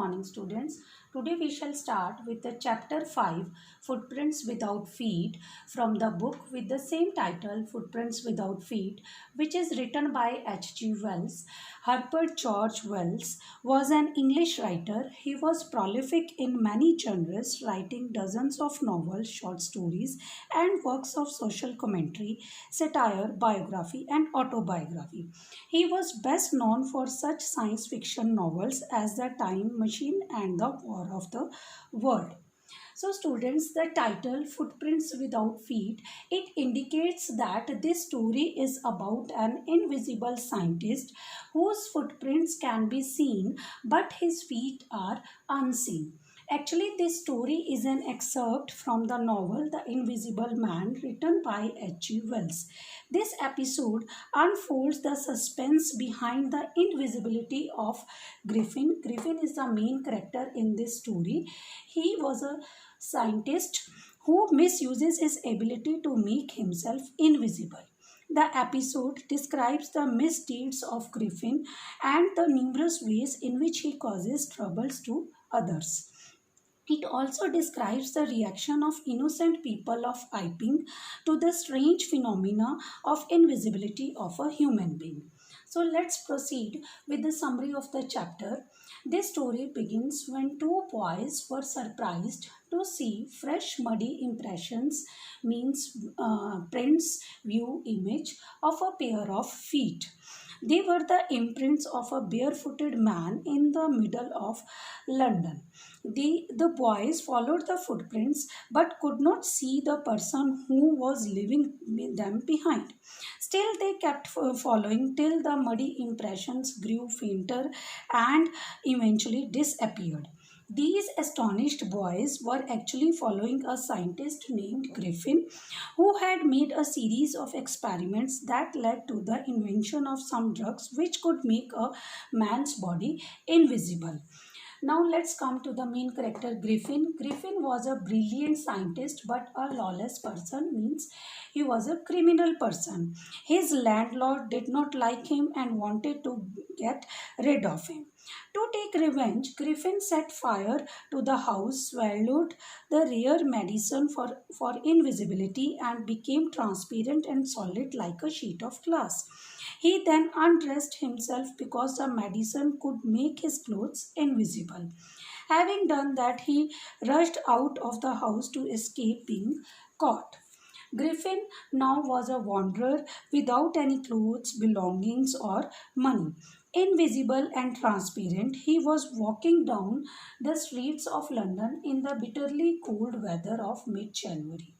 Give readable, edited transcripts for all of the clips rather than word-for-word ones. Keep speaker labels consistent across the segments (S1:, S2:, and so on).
S1: morning, students. Today we shall start with the chapter 5, Footprints Without Feet, from the book with the same title, Footprints Without Feet, which is written by H.G. Wells. Herbert George Wells was an English writer. He was prolific in many genres, writing dozens of novels, short stories, and works of social commentary, satire, biography, and autobiography. He was best known for such science fiction novels as The Time Machine and The War of the World. So students, the title Footprints Without Feet, it indicates that this story is about an invisible scientist whose footprints can be seen but his feet are unseen. Actually, this story is an excerpt from the novel The Invisible Man written by H.G. Wells. This episode unfolds the suspense behind the invisibility of Griffin. Griffin is the main character in this story. He was a scientist who misuses his ability to make himself invisible. The episode describes the misdeeds of Griffin and the numerous ways in which he causes troubles to others. It also describes the reaction of innocent people of Iping to the strange phenomena of invisibility of a human being. So let's proceed with the summary of the chapter. This story begins when two boys were surprised to see fresh muddy impressions, means prints, view image of a pair of feet. They were the imprints of a barefooted man in the middle of London. The boys followed the footprints but could not see the person who was leaving them behind. Still, they kept following till the muddy impressions grew fainter and eventually disappeared. These astonished boys were actually following a scientist named Griffin who had made a series of experiments that led to the invention of some drugs which could make a man's body invisible. Now let's come to the main character Griffin. Griffin was a brilliant scientist but a lawless person, means he was a criminal person. His landlord did not like him and wanted to get rid of him. To take revenge, Griffin set fire to the house, swallowed the rare medicine for invisibility, and became transparent and solid like a sheet of glass. He then undressed himself because the medicine could make his clothes invisible. Having done that, he rushed out of the house to escape being caught. Griffin now was a wanderer without any clothes, belongings, or money. Invisible and transparent, he was walking down the streets of London in the bitterly cold weather of mid January.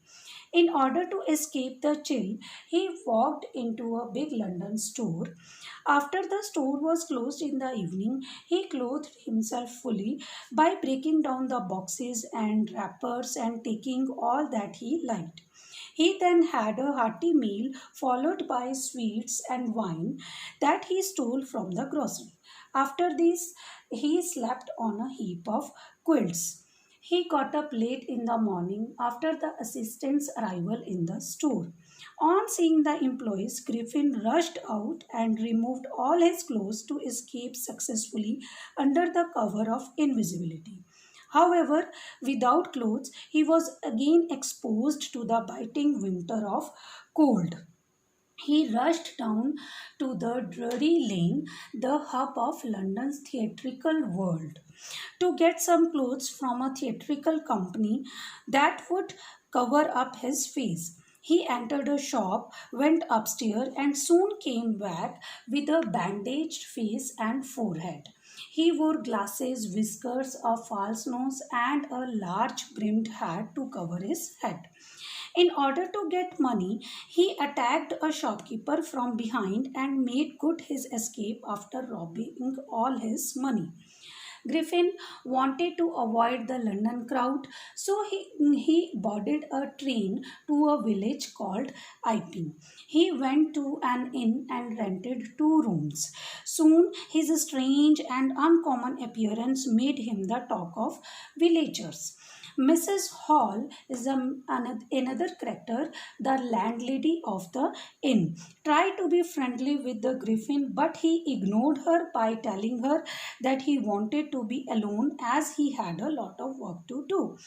S1: In order to escape the chill, he walked into a big London store. After the store was closed in the evening, he clothed himself fully by breaking down the boxes and wrappers and taking all that he liked. He then had a hearty meal followed by sweets and wine that he stole from the grocery. After this, he slept on a heap of quilts. He got up late in the morning after the assistant's arrival in the store. On seeing the employees, Griffin rushed out and removed all his clothes to escape successfully under the cover of invisibility. However, without clothes, he was again exposed to the biting winter of cold. He rushed down to the Drury Lane, the hub of London's theatrical world, to get some clothes from a theatrical company that would cover up his face. He entered a shop, went upstairs, and soon came back with a bandaged face and forehead. He wore glasses, whiskers, a false nose, and a large brimmed hat to cover his head. In order to get money, he attacked a shopkeeper from behind and made good his escape after robbing all his money. Griffin wanted to avoid the London crowd, so he boarded a train to a village called Iping. He went to an inn and rented two rooms. Soon, his strange and uncommon appearance made him the talk of villagers. Mrs. Hall is another character, the landlady of the inn. Tried to be friendly with the Griffin, but he ignored her by telling her that he wanted to be alone as he had a lot of work to do.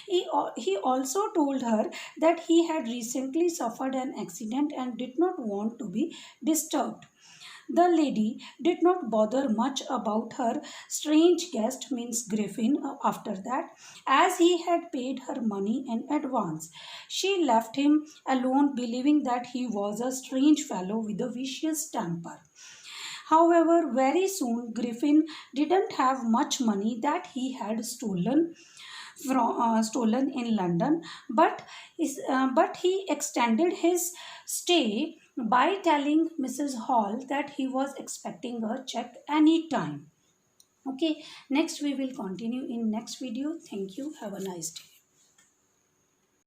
S1: He also told her that he had recently suffered an accident and did not want to be disturbed. The lady did not bother much about her strange guest, means Griffin, after that, as he had paid her money in advance. She left him alone, believing that he was a strange fellow with a vicious temper. However, very soon Griffin didn't have much money that he had stolen in London, but he extended his stay by telling Mrs. Hall that he was expecting a check any time. Okay, next we will continue in next video. Thank you. Have a nice day.